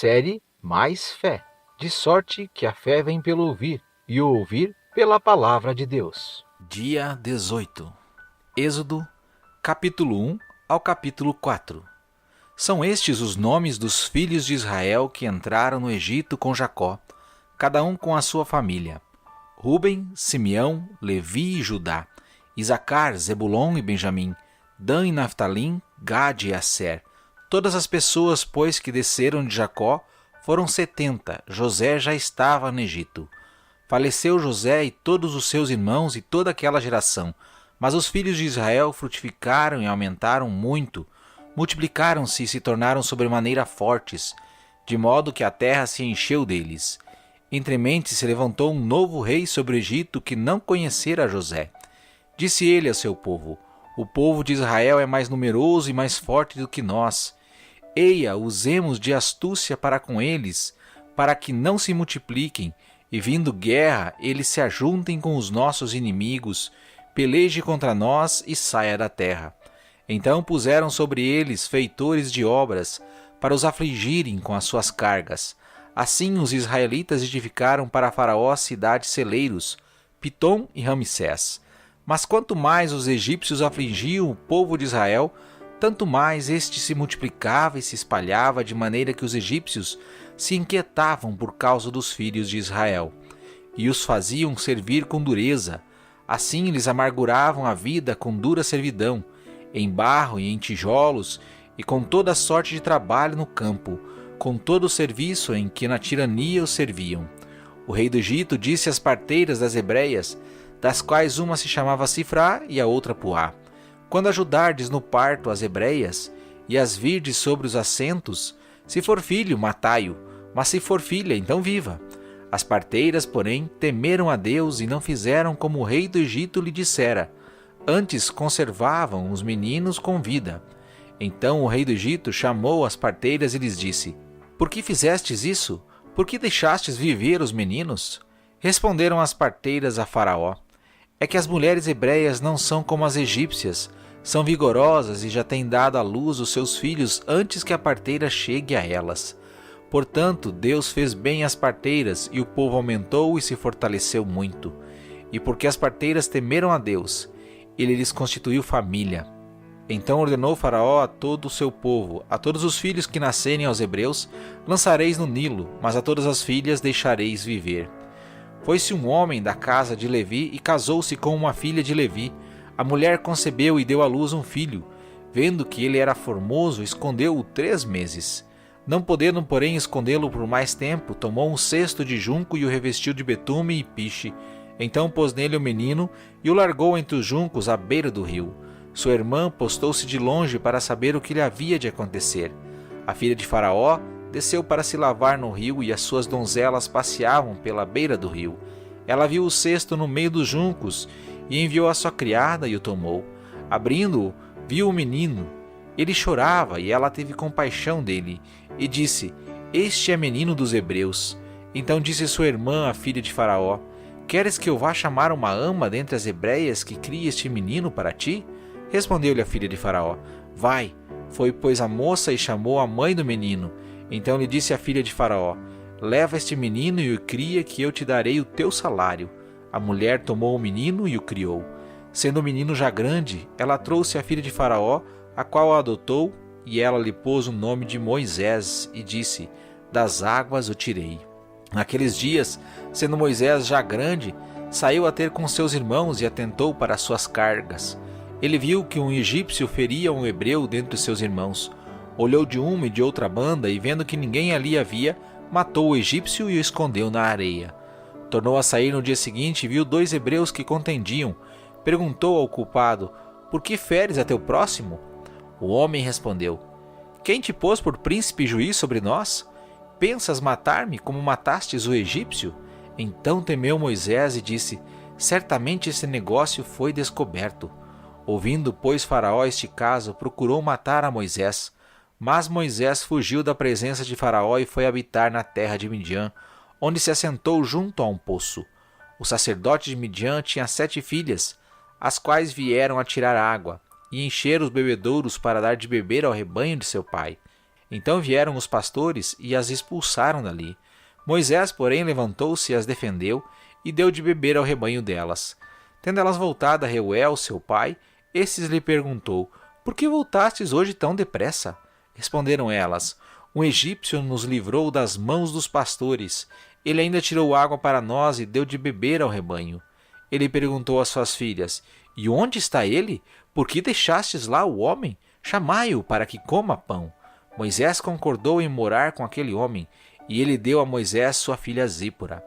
Série Mais Fé, de sorte que a fé vem pelo ouvir, e o ouvir pela palavra de Deus. Dia 18. Êxodo, capítulo 1 ao capítulo 4. São estes os nomes dos filhos de Israel que entraram no Egito com Jacó, cada um com a sua família: Ruben, Simeão, Levi e Judá, Isacar, Zebulon e Benjamim, Dan e Naftalim, Gade e Asser. Todas as pessoas, pois, que desceram de Jacó foram 70. José já estava no Egito. Faleceu José e todos os seus irmãos e toda aquela geração. Mas os filhos de Israel frutificaram e aumentaram muito, multiplicaram-se e se tornaram sobremaneira fortes, de modo que a terra se encheu deles. Entremente se levantou um novo rei sobre o Egito que não conhecera José. Disse ele ao seu povo: o povo de Israel é mais numeroso e mais forte do que nós. Eia, usemos de astúcia para com eles, para que não se multipliquem, e vindo guerra, eles se ajuntem com os nossos inimigos, peleje contra nós e saia da terra. Então puseram sobre eles feitores de obras, para os afligirem com as suas cargas. Assim os israelitas edificaram para Faraó cidades celeiros, Pitom e Ramsés. Mas quanto mais os egípcios afligiam o povo de Israel, tanto mais este se multiplicava e se espalhava, de maneira que os egípcios se inquietavam por causa dos filhos de Israel, e os faziam servir com dureza. Assim lhes amarguravam a vida com dura servidão, em barro e em tijolos, e com toda sorte de trabalho no campo, com todo o serviço em que na tirania os serviam. O rei do Egito disse às parteiras das hebreias, das quais uma se chamava Sifrá e a outra Puá: quando ajudardes no parto as hebreias, e as virdes sobre os assentos, se for filho, matai-o, mas se for filha, então viva. As parteiras, porém, temeram a Deus e não fizeram como o rei do Egito lhe dissera. Antes conservavam os meninos com vida. Então o rei do Egito chamou as parteiras e lhes disse: por que fizestes isso? Por que deixastes viver os meninos? Responderam as parteiras a Faraó: é que as mulheres hebreias não são como as egípcias, são vigorosas e já têm dado à luz os seus filhos antes que a parteira chegue a elas. Portanto, Deus fez bem às parteiras, e o povo aumentou e se fortaleceu muito. E porque as parteiras temeram a Deus, ele lhes constituiu família. Então ordenou Faraó a todo o seu povo: a todos os filhos que nascerem aos hebreus lançareis no Nilo, mas a todas as filhas deixareis viver. Foi-se um homem da casa de Levi e casou-se com uma filha de Levi. A mulher concebeu e deu à luz um filho. Vendo que ele era formoso, escondeu-o 3 meses. Não podendo, porém, escondê-lo por mais tempo, tomou um cesto de junco e o revestiu de betume e piche. Então pôs nele o menino e o largou entre os juncos à beira do rio. Sua irmã postou-se de longe para saber o que lhe havia de acontecer. A filha de Faraó desceu para se lavar no rio, e as suas donzelas passeavam pela beira do rio. Ela viu o cesto no meio dos juncos e enviou a sua criada e o tomou. Abrindo-o, viu o menino. Ele chorava e ela teve compaixão dele e disse: este é menino dos hebreus. Então disse sua irmã, a filha de Faraó: queres que eu vá chamar uma ama dentre as hebreias que crie este menino para ti? Respondeu-lhe a filha de Faraó: vai. Foi, pois, a moça e chamou a mãe do menino. Então lhe disse a filha de Faraó: leva este menino e o cria, que eu te darei o teu salário. A mulher tomou o menino e o criou. Sendo o menino já grande, ela trouxe a filha de Faraó, a qual a adotou, e ela lhe pôs o nome de Moisés, e disse: das águas o tirei. Naqueles dias, sendo Moisés já grande, saiu a ter com seus irmãos e atentou para as suas cargas. Ele viu que um egípcio feria um hebreu dentre os seus irmãos. Olhou de uma e de outra banda, e vendo que ninguém ali havia, matou o egípcio e o escondeu na areia. Tornou a sair no dia seguinte e viu 2 hebreus que contendiam. Perguntou ao culpado: por que feres a teu próximo? O homem respondeu: quem te pôs por príncipe e juiz sobre nós? Pensas matar-me como matastes o egípcio? Então temeu Moisés e disse: certamente esse negócio foi descoberto. Ouvindo, pois, Faraó este caso, procurou matar a Moisés. Mas Moisés fugiu da presença de Faraó e foi habitar na terra de Midian, onde se assentou junto a um poço. O sacerdote de Midian tinha 7 filhas, as quais vieram a tirar água, e encher os bebedouros para dar de beber ao rebanho de seu pai. Então vieram os pastores e as expulsaram dali. Moisés, porém, levantou-se e as defendeu e deu de beber ao rebanho delas. Tendo elas voltado a Reuel, seu pai, estes lhe perguntou: Por que voltastes hoje tão depressa? Responderam elas: Um egípcio nos livrou das mãos dos pastores. Ele ainda tirou água para nós e deu de beber ao rebanho. Ele perguntou às suas filhas: E onde está ele? Por que deixastes lá o homem? Chamai-o para que coma pão. Moisés concordou em morar com aquele homem, e ele deu a Moisés sua filha Zípora.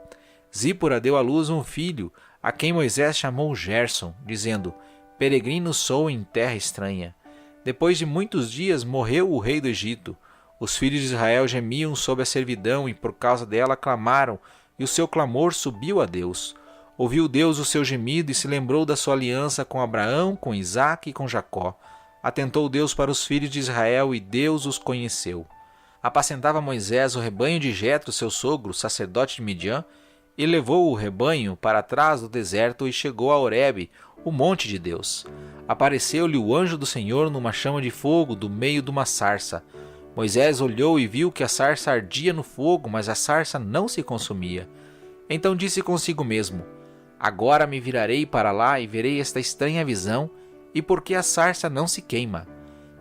Zípora deu à luz um filho, a quem Moisés chamou Gerson, dizendo: Peregrino sou em terra estranha. Depois de muitos dias morreu o rei do Egito. Os filhos de Israel gemiam sob a servidão e por causa dela clamaram, e o seu clamor subiu a Deus. Ouviu Deus o seu gemido e se lembrou da sua aliança com Abraão, com Isaque e com Jacó. Atentou Deus para os filhos de Israel e Deus os conheceu. Apacentava Moisés o rebanho de Jetro, seu sogro, sacerdote de Midian, e levou o rebanho para trás do deserto e chegou a Horebe, o monte de Deus. Apareceu-lhe o anjo do Senhor numa chama de fogo do meio de uma sarça. Moisés olhou e viu que a sarça ardia no fogo, mas a sarça não se consumia. Então disse consigo mesmo: Agora me virarei para lá e verei esta estranha visão, e por que a sarça não se queima.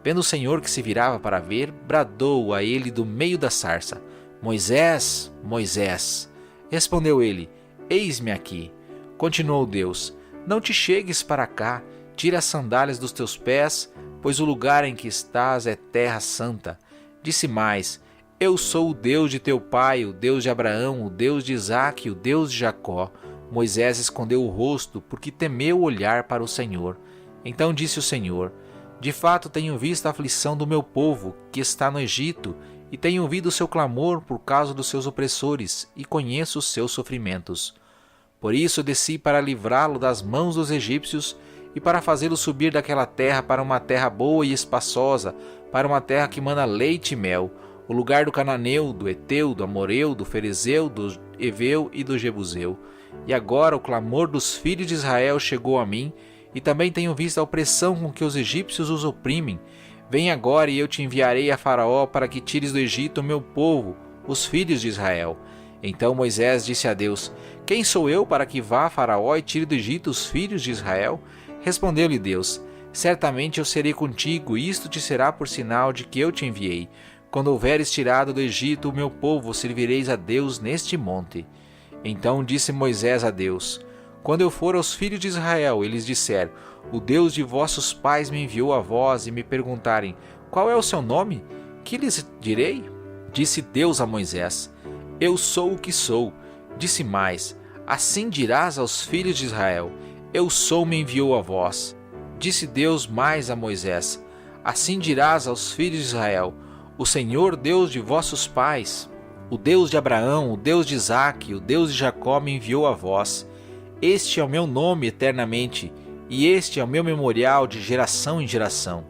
Vendo o Senhor que se virava para ver, bradou a ele do meio da sarça: Moisés, Moisés. Respondeu ele: Eis-me aqui. Continuou Deus: Não te chegues para cá, tira as sandálias dos teus pés, pois o lugar em que estás é terra santa. Disse mais: Eu sou o Deus de teu pai, o Deus de Abraão, o Deus de Isaque, o Deus de Jacó. Moisés escondeu o rosto, porque temeu olhar para o Senhor. Então disse o Senhor: De fato tenho visto a aflição do meu povo, que está no Egito, e tenho ouvido o seu clamor por causa dos seus opressores, e conheço os seus sofrimentos. Por isso desci para livrá-lo das mãos dos egípcios, e para fazê-lo subir daquela terra para uma terra boa e espaçosa, para uma terra que mana leite e mel, o lugar do cananeu, do Eteu, do Amoreu, do Ferezeu, do Eveu e do Jebuseu. E agora o clamor dos filhos de Israel chegou a mim, e também tenho visto a opressão com que os egípcios os oprimem. Vem agora e eu te enviarei a Faraó para que tires do Egito o meu povo, os filhos de Israel. Então Moisés disse a Deus: Quem sou eu para que vá a Faraó e tire do Egito os filhos de Israel? Respondeu-lhe Deus: Certamente eu serei contigo, e isto te será por sinal de que eu te enviei. Quando houveres tirado do Egito o meu povo, servireis a Deus neste monte. Então disse Moisés a Deus: Quando eu for aos filhos de Israel, eles disser: O Deus de vossos pais me enviou a vós, e me perguntarem: Qual é o seu nome? Que lhes direi? Disse Deus a Moisés: Eu sou o que sou. Disse mais: Assim dirás aos filhos de Israel: Eu sou, me enviou a vós. Disse Deus mais a Moisés: Assim dirás aos filhos de Israel: O Senhor Deus de vossos pais, o Deus de Abraão, o Deus de Isaque, o Deus de Jacó me enviou a vós. Este é o meu nome eternamente, e este é o meu memorial de geração em geração.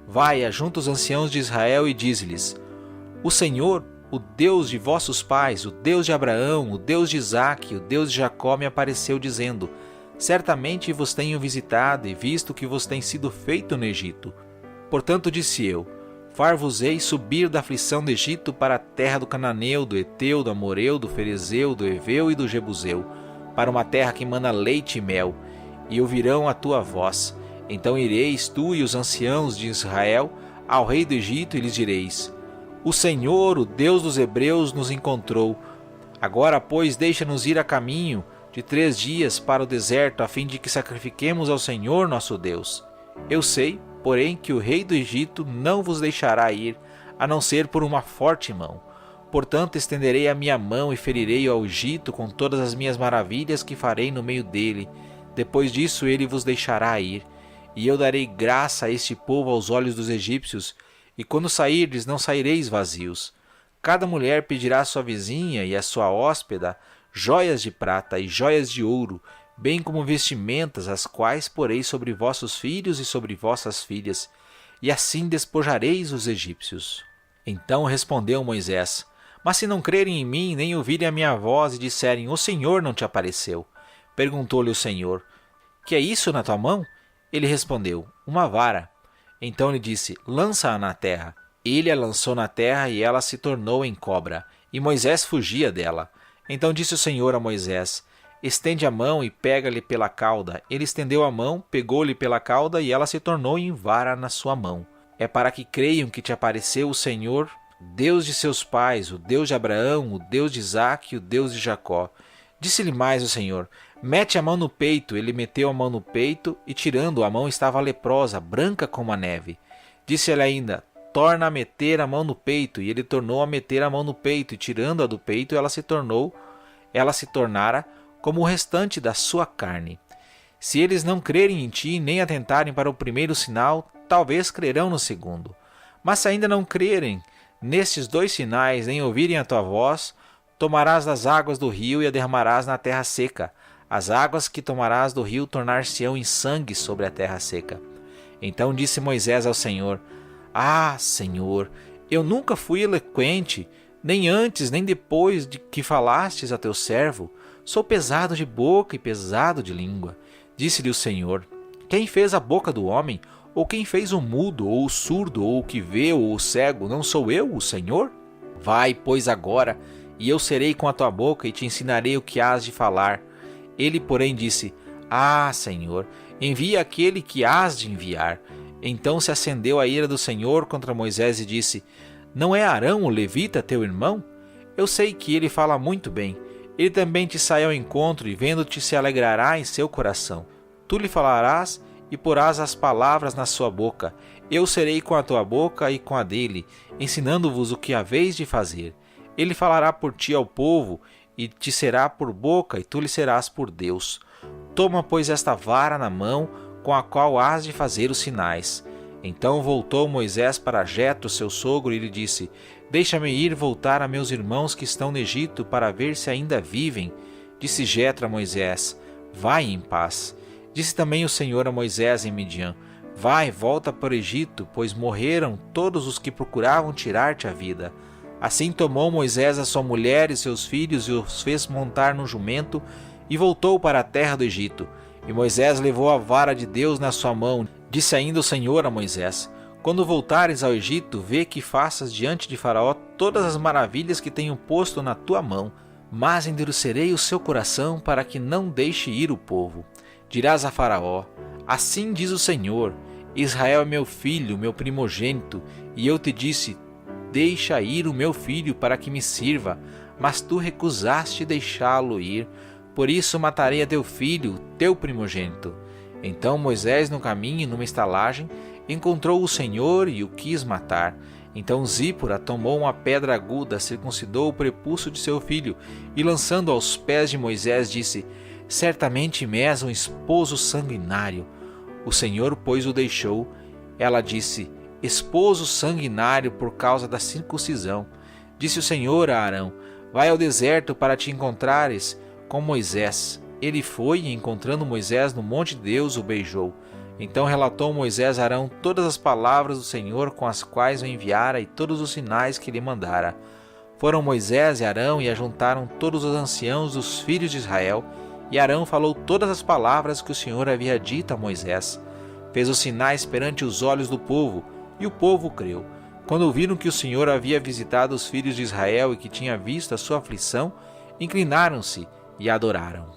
Vai, ajunta os anciãos de Israel e dize-lhes: O Senhor, o Deus de vossos pais, o Deus de Abraão, o Deus de Isaque, o Deus de Jacó me apareceu dizendo: Certamente vos tenho visitado e visto o que vos tem sido feito no Egito. Portanto disse eu: Far-vos-ei subir da aflição do Egito para a terra do Cananeu, do Eteu, do Amoreu, do Ferezeu, do Eveu e do Jebuseu, para uma terra que mana leite e mel, e ouvirão a tua voz. Então ireis tu e os anciãos de Israel ao rei do Egito e lhes direis: O Senhor, o Deus dos hebreus, nos encontrou. Agora, pois, deixa-nos ir a caminho de 3 dias para o deserto, a fim de que sacrifiquemos ao Senhor nosso Deus. Eu sei, porém, que o rei do Egito não vos deixará ir, a não ser por uma forte mão. Portanto, estenderei a minha mão e ferirei ao Egito com todas as minhas maravilhas que farei no meio dele. Depois disso ele vos deixará ir, e eu darei graça a este povo aos olhos dos egípcios, e quando sairdes não saireis vazios. Cada mulher pedirá à sua vizinha e à sua hóspeda joias de prata e joias de ouro, bem como vestimentas, as quais poreis sobre vossos filhos e sobre vossas filhas, e assim despojareis os egípcios. Então respondeu Moisés: Mas se não crerem em mim, nem ouvirem a minha voz e disserem: O Senhor não te apareceu. Perguntou-lhe o Senhor: Que é isso na tua mão? Ele respondeu: Uma vara. Então lhe disse: Lança-a na terra. Ele a lançou na terra e ela se tornou em cobra, e Moisés fugia dela. Então disse o Senhor a Moisés: estende a mão e pega-lhe pela cauda. Ele estendeu a mão, pegou-lhe pela cauda e ela se tornou em vara na sua mão. É para que creiam que te apareceu o Senhor, Deus de seus pais, o Deus de Abraão, o Deus de Isaque e o Deus de Jacó. Disse-lhe mais o Senhor: mete a mão no peito. Ele meteu a mão no peito e, tirando a mão, estava leprosa, branca como a neve. Disse-lhe ainda: torna a meter a mão no peito. E ele tornou a meter a mão no peito, e tirando-a do peito, ela se tornara como o restante da sua carne. Se eles não crerem em ti, nem atentarem para o primeiro sinal, talvez crerão no segundo. Mas se ainda não crerem nestes 2 sinais, nem ouvirem a tua voz, tomarás das águas do rio e a derramarás na terra seca. As águas que tomarás do rio tornar-se-ão em sangue sobre a terra seca. Então disse Moisés ao Senhor: ah, Senhor, eu nunca fui eloquente, nem antes nem depois de que falastes a teu servo. Sou pesado de boca e pesado de língua. Disse-lhe o Senhor: quem fez a boca do homem? Ou quem fez o mudo, ou o surdo, ou o que vê, ou o cego? Não sou eu, o Senhor? Vai, pois, agora, e eu serei com a tua boca e te ensinarei o que hás de falar. Ele, porém, disse: ah, Senhor, envia aquele que hás de enviar. Então se acendeu a ira do Senhor contra Moisés e disse: não é Arão o levita teu irmão? Eu sei que ele fala muito bem. Ele também te sai ao encontro e vendo-te se alegrará em seu coração. Tu lhe falarás e porás as palavras na sua boca. Eu serei com a tua boca e com a dele, ensinando-vos o que haveis de fazer. Ele falará por ti ao povo e te será por boca e tu lhe serás por Deus. Toma, pois, esta vara na mão com a qual hás de fazer os sinais. Então voltou Moisés para Jetro, seu sogro, e lhe disse: deixa-me ir voltar a meus irmãos que estão no Egito para ver se ainda vivem. Disse Jetro a Moisés: vai em paz. Disse também o Senhor a Moisés em Midian: vai, volta para o Egito, pois morreram todos os que procuravam tirar-te a vida. Assim tomou Moisés a sua mulher e seus filhos e os fez montar no jumento e voltou para a terra do Egito. E Moisés levou a vara de Deus na sua mão. Disse ainda o Senhor a Moisés: quando voltares ao Egito, vê que faças diante de Faraó todas as maravilhas que tenho posto na tua mão, mas endurecerei o seu coração para que não deixe ir o povo. Dirás a Faraó: assim diz o Senhor, Israel é meu filho, meu primogênito, e eu te disse: deixa ir o meu filho para que me sirva, mas tu recusaste deixá-lo ir, por isso matarei a teu filho, teu primogênito. Então Moisés, no caminho, numa estalagem, encontrou o Senhor e o quis matar. Então Zípora tomou uma pedra aguda, circuncidou o prepúcio de seu filho, e lançando aos pés de Moisés, disse: certamente me és um esposo sanguinário. O Senhor, pois, o deixou. Ela disse: esposo sanguinário por causa da circuncisão. Disse o Senhor a Arão: vai ao deserto para te encontrares com Moisés. Ele foi e, encontrando Moisés no monte de Deus, o beijou. Então relatou Moisés a Arão todas as palavras do Senhor com as quais o enviara e todos os sinais que lhe mandara. Foram Moisés e Arão e ajuntaram todos os anciãos dos filhos de Israel, e Arão falou todas as palavras que o Senhor havia dito a Moisés. Fez os sinais perante os olhos do povo, e o povo creu. Quando viram que o Senhor havia visitado os filhos de Israel e que tinha visto a sua aflição, inclinaram-se e adoraram.